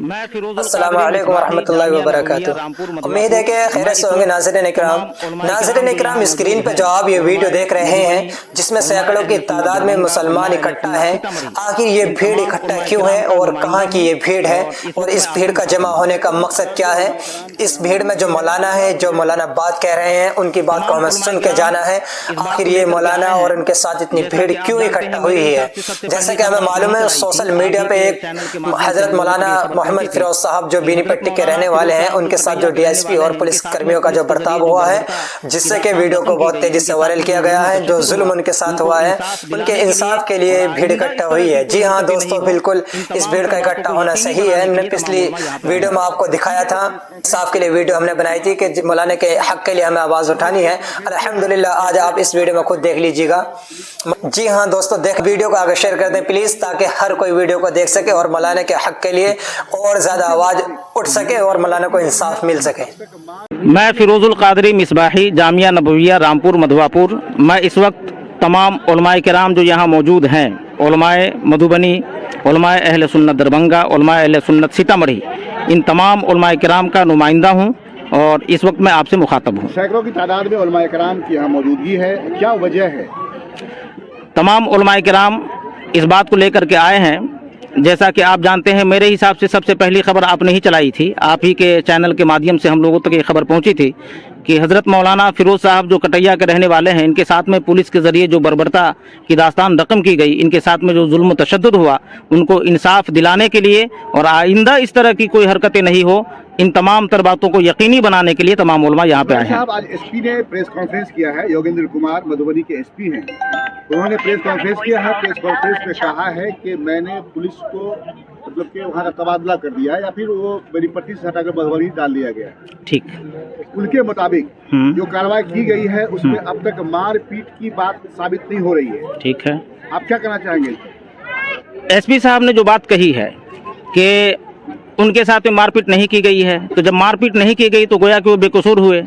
अस्सलामु अलैकुम वरहमतुल्लाहि वबरकातुहू। उम्मीद है कि खैरियत से होंगे नाज़रीन इकराम, स्क्रीन पर जो आप ये वीडियो देख रहे हैं जिसमें सैकड़ों की तादाद में मुसलमान इकट्ठा हैं, आखिर ये भीड़ इकट्ठा क्यों है और कहाँ की ये भीड़ है और इस भीड़ का जमा होने का मकसद क्या है। इस भीड़ में जो मौलाना है, जो मौलाना बात कह रहे हैं, उनकी बात को हमें सुन के जाना है आखिर ये मौलाना और उनके साथ इतनी भीड़ क्यों इकट्ठा हुई है। जैसे कि हमें मालूम है सोशल मीडिया पे एक हजरत मौलाना मोहम्मद फिरोज साहब जो बीनी पट्टी के रहने वाले हैं, उनके साथ जो डीएसपी और पुलिस कर्मियों का जो बर्ताव हुआ है, जिससे कि वीडियो को बहुत तेजी से वायरल किया गया है, जो जुल्म उनके साथ हुआ है, उनके इंसाफ के लिए भीड़ इकट्ठा हुई है। जी हाँ दोस्तों, बिल्कुल इस भीड़ का इकट्ठा होना सही है। हमने पिछली वीडियो में आपको दिखाया था, इंसाफ के लिए वीडियो हमने बनाई थी कि मौलाना के हक के लिए हमें आवाज उठानी है। अल्हम्दुलिल्लाह आज आप इस वीडियो में खुद देख लीजिएगा। जी हाँ दोस्तों, देख वीडियो को आगे शेयर कर दें प्लीज, ताकि हर कोई वीडियो को देख सके और मौलाना के हक के लिए और ज्यादा आवाज उठ सके और मौलाना को इंसाफ मिल सके। मैं फिरोजुल कादरी मिसबाही, जामिया नबविया रामपुर मधवापुर। मैं इस वक्त तमाम उलमाए किराम जो यहाँ मौजूद हैं, उलमाए मधुबनी, उलमाए अहले सुन्नत दरभंगा, उलमाए अहले सुन्नत सीतामढ़ी, इन तमाम उलमाए किराम का नुमाइंदा हूँ और इस वक्त मैं आपसे मुखातब हूँ। सैकड़ों की तादाद में उलमाए किराम की यहाँ मौजूदगी है, क्या वजह है? तमाम उलमाए किराम इस बात को लेकर के आए हैं। जैसा कि आप जानते हैं, मेरे हिसाब से सबसे पहली खबर आपने ही चलाई थी, आप ही के चैनल के माध्यम से हम लोगों तक ये खबर पहुंची थी कि हज़रत मौलाना फिरोज साहब जो कटैया के रहने वाले हैं, इनके साथ में पुलिस के ज़रिए जो बर्बरता की दास्तान रकम की गई, इनके साथ में जो जुल्म तशद्दुद हुआ, उनको इंसाफ दिलाने के लिए और आइंदा इस तरह की कोई हरकतें नहीं हो, इन तमाम तर बातों को यकीनी बनाने के लिए तमाम उलमा यहाँ पे आए हैं। आज एसपी ने प्रेस कॉन्फ्रेंस किया है, योगेंद्र कुमार मधुबनी के एसपी हैं, उन्होंने प्रेस कॉन्फ्रेंस किया है। प्रेस कॉन्फ्रेंस में कहा है कि मैंने पुलिस को मतलब कि वहाँ तबादला कर दिया या फिर वो मेरी पट्टी से हटाकर मधुबनी डाल दिया गया। ठीक, उनके मुताबिक जो कार्रवाई की गई है उसमें अब तक मारपीट की बात साबित नहीं हो रही है। ठीक है, आप क्या कहना चाहेंगे? एसपी साहब ने जो बात कही है कि उनके साथ में मारपीट नहीं की गई है, तो जब मारपीट नहीं की गई तो गोया कि वो बेकसूर हुए।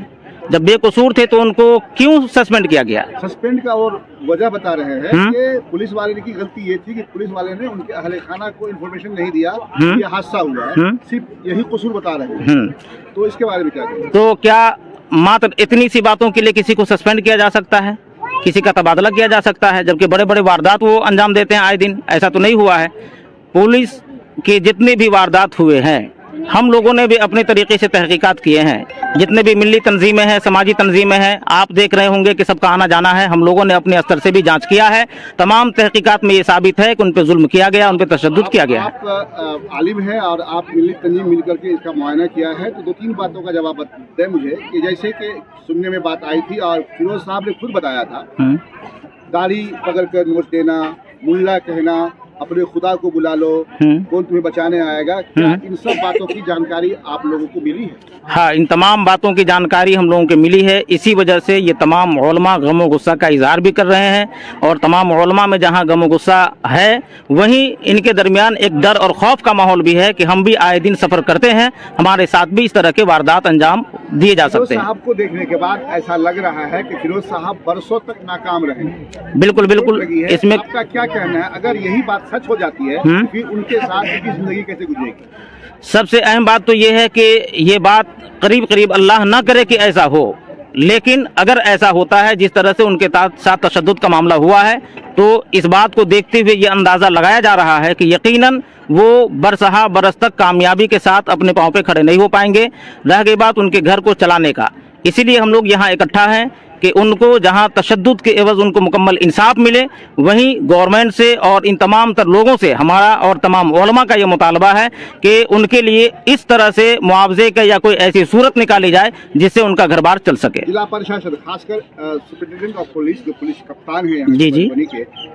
जब बेकसूर थे तो उनको क्यों सस्पेंड किया गया? सस्पेंड का और वजह बता रहे हैं कि पुलिस वाले की गलती ये थी कि पुलिस वाले ने उनके अहले खाना को इन्फॉर्मेशन नहीं दिया, ये हादसा हुआ है, सिर्फ यही कसूर बता रहे हैं। तो इसके बारे में क्या कहें? तो क्या मात्र इतनी सी बातों के लिए किसी को सस्पेंड किया जा सकता है, किसी का तबादला किया जा सकता है, जबकि बड़े बड़े वारदात वो अंजाम देते हैं आए दिन? ऐसा तो नहीं हुआ है। पुलिस के जितने भी वारदात हुए हैं, हम लोगों ने भी अपने तरीके से तहकीकात किए हैं। जितने भी मिली तंजीमें हैं, समाजी तंजीमें हैं, आप देख रहे होंगे कि सबका आना जाना है, हम लोगों ने अपने स्तर से भी जांच किया है। तमाम तहकीकात में ये साबित है कि उन पर जुल्म किया गया, उन पर तशद्दुद किया गया है। आप आलिम हैं और आप मिली तंजीम मिल करके इसका मुआयना किया है, तो दो तीन बातों का जवाब दें मुझे कि जैसे कि सुनने में बात आई थी और फिरोज साहब ने खुद बताया था, दाढ़ी पकड़ कर नोट देना, मुल्ला कहना, अपने खुदा को बुला लो, कौन तुम्हें बचाने आएगा, क्या इन सब बातों की जानकारी आप लोगों को मिली है? हाँ, इन तमाम बातों की जानकारी हम लोगों को मिली है। इसी वजह से ये तमाम उलमा गम गुस्सा का इजहार भी कर रहे हैं और तमाम उलमा में जहाँ गम गुस्सा है, वहीं इनके दरमियान एक डर और खौफ का माहौल भी है कि हम भी आए दिन सफर करते हैं, हमारे साथ भी इस तरह के वारदात अंजाम दिए जा सकते हैं। साहब को देखने के बाद ऐसा लग रहा है कि फिरोज साहब बरसों तक नाकाम रहे। बिल्कुल बिल्कुल, इसमें आपका क्या कहना है? अगर यही बात सच हो जाती है फिर उनके साथ उनकी जिंदगी कैसे गुजरेगी? सबसे अहम बात तो ये है कि ये बात करीब करीब अल्लाह ना करे कि ऐसा हो, लेकिन अगर ऐसा होता है जिस तरह से उनके साथ तशद्दुद का मामला हुआ है, तो इस बात को देखते हुए ये अंदाज़ा लगाया जा रहा है कि यकीनन वो बरसहा बरस तक कामयाबी के साथ अपने पाँव पे खड़े नहीं हो पाएंगे। रह गई बात उनके घर को चलाने का, इसीलिए हम लोग यहाँ इकट्ठा हैं कि उनको जहां तशद्दुद के एवज उनको मुकम्मल इंसाफ मिले, वहीं गवर्नमेंट से और इन तमाम तर लोगों से हमारा और तमाम उलमा का ये मुतालबा है कि उनके लिए इस तरह से मुआवजे का या कोई ऐसी सूरत निकाली जाए जिससे उनका घर बार चल सके। जिला प्रशासन खासकर सुपरिटेंडेंट ऑफ पुलिस, जो पुलिस कप्तान है जी जी,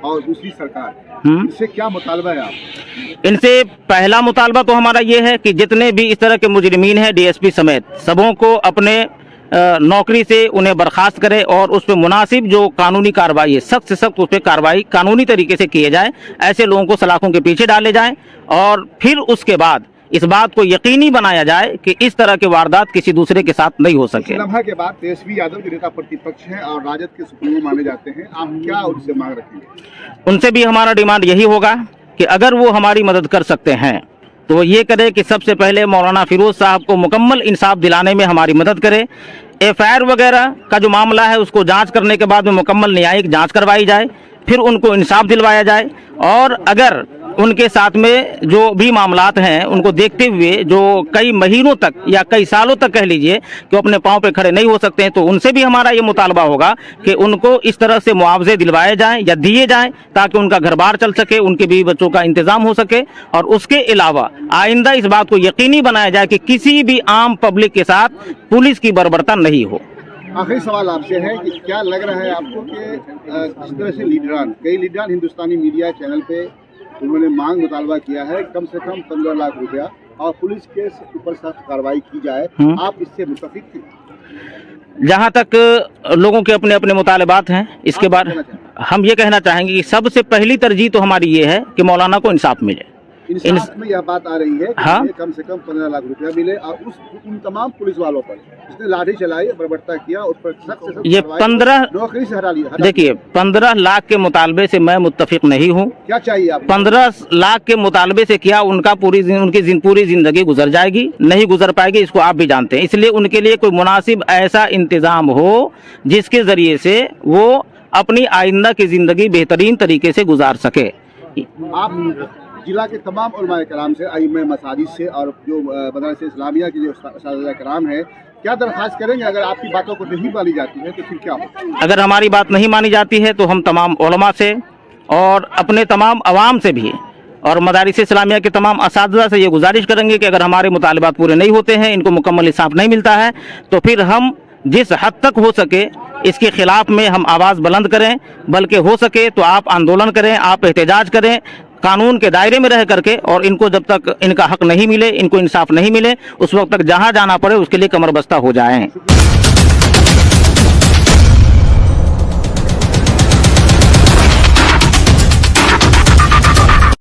और दूसरी सरकार, इनसे क्या मुतालबा है आप? इनसे पहला मुतालबा तो हमारा ये है कि जितने भी इस तरह के मुजरिमीन हैं, डीएसपी समेत सबों को अपने नौकरी से उन्हें बर्खास्त करे और उस पर मुनासिब जो कानूनी कार्रवाई है, सख्त से सख्त उस पर कार्रवाई कानूनी तरीके से किए जाए। ऐसे लोगों को सलाखों के पीछे डाले जाएं और फिर उसके बाद इस बात को यकीनी बनाया जाए कि इस तरह के वारदात किसी दूसरे के साथ नहीं हो सके। लम्हा के बाद तेजस्वी यादव के नेता प्रतिपक्ष हैं और राजद के सुप्रीमो माने जाते हैं, आप क्या उनसे मांग रखेंगे? उनसे भी हमारा डिमांड यही होगा कि अगर वो हमारी मदद कर सकते हैं तो ये करे कि सबसे पहले मौलाना फिरोज साहब को मुकम्मल इंसाफ दिलाने में हमारी मदद करे। एफआईआर वगैरह का जो मामला है उसको जांच करने के बाद में मुकम्मल न्यायिक जांच करवाई जाए, फिर उनको इंसाफ दिलवाया जाए। और अगर उनके साथ में जो भी मामलात हैं उनको देखते हुए जो कई महीनों तक या कई सालों तक कह लीजिए कि अपने पांव पे खड़े नहीं हो सकते हैं, तो उनसे भी हमारा ये मुतालबा होगा कि उनको इस तरह से मुआवजे दिलवाए जाएं या दिए जाएं ताकि उनका घर बार चल सके, उनके बीवी बच्चों का इंतजाम हो सके। और उसके अलावा आइंदा इस बात को यकीनी बनाया जाए कि किसी भी आम पब्लिक के साथ पुलिस की बर्बरता नहीं हो। आखिरी सवाल आपसे है कि क्या लग रहा है आपको कि जिस तरह से कई लीडरान हिंदुस्तानी मीडिया चैनल पे उन्होंने मांग मुतालबा किया है कम से कम 15 लाख रुपया और पुलिस के ऊपर सख्त कार्रवाई की जाए, आप इससे मुत्तफिक थे? जहाँ तक लोगों के अपने अपने मुतालबात हैं, इसके बाद हम ये कहना चाहेंगे कि सबसे पहली तरजीह तो हमारी ये है कि मौलाना को इंसाफ मिले। इंसाफ में यह बात आ रही है कि हाँ? कम से कम 15 लाख रुपया मिले और उन तमाम पुलिस वालों पर जिसने लाठी चलाई, बर्बरता किया, उस पर सख्त से सख्त ये 15 नौकरी से हटा लिया। देखिए 15 लाख के मुतालबे से मैं मुत्तफिक नहीं हूँ। क्या चाहिए आपको? 15 लाख के मुतालबे से क्या उनकी पूरी जिंदगी गुजर जाएगी? नहीं गुजर पाएगी, इसको आप भी जानते हैं। इसलिए उनके लिए कोई मुनासिब ऐसा इंतजाम हो जिसके जरिए से वो अपनी आइंदा की जिंदगी बेहतरीन तरीके से गुजार सके। आप जिला के तमाम उलमाए कराम से, आइम्मा मसाजिद से और जो मदरसे इस्लामिया के जो उस्ताद कराम है, क्या दरख्वास्त करेंगे अगर आपकी बातों को नहीं मानी जाती है तो फिर क्या होगा? अगर हमारी बात नहीं मानी जाती है तो हम तमाम उलमा से और अपने तमाम अवाम से भी और मदारिस इस्लामिया के तमाम असातिज़ा से ये गुजारिश करेंगे कि अगर हमारे मुतालबात पूरे नहीं होते हैं, इनको मुकम्मल इंसाफ नहीं मिलता है, तो फिर हम जिस हद तक हो सके इसके खिलाफ में हम आवाज़ बुलंद करें। बल्कि हो सके तो आप आंदोलन करें, आप एहतजाज करें कानून के दायरे में रह करके, और इनको जब तक इनका हक नहीं मिले, इनको इंसाफ नहीं मिले, उस वक्त तक जहां जाना पड़े उसके लिए कमर बस्ता हो जाएं।